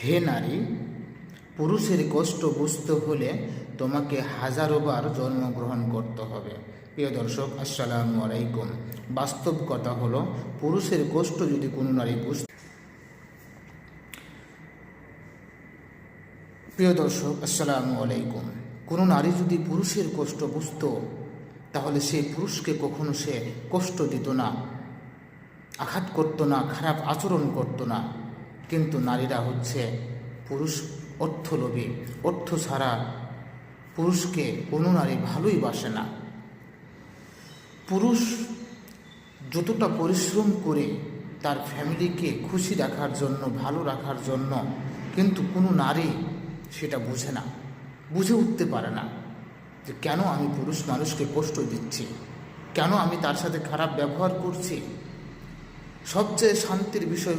হে নারী, পুরুষের কষ্ট বুঝতে হলে তোমাকে হাজারোবার জন্মগ্রহণ করতে হবে। প্রিয় দর্শক, আসসালামু আলাইকুম। বাস্তব কথা হলো, পুরুষের কষ্ট যদি কোনো নারী প্রিয় দর্শক, আসসালামু আলাইকুম। কোনো নারী যদি পুরুষের কষ্ট বুঝতো, তাহলে সেই পুরুষকে কখনো সে কষ্ট দিত না, আঘাত করত না, খারাপ আচরণ করত না। কিন্তু নারীরা হচ্ছে পুরুষ অর্থলোভী। অর্থ ছাড়া পুরুষকে কোনো নারী ভালোই বাসে না। পুরুষ যতটা পরিশ্রম করে তার ফ্যামিলিকে খুশি রাখার জন্য, ভালো রাখার জন্য, কিন্তু কোনো নারী সেটা বুঝে না, বুঝে উঠতে পারে না যে কেন আমি পুরুষ মানুষকে কষ্ট দিচ্ছি, কেন আমি তার সাথে খারাপ ব্যবহার করছি। সবচেয়ে শান্তির বিষয়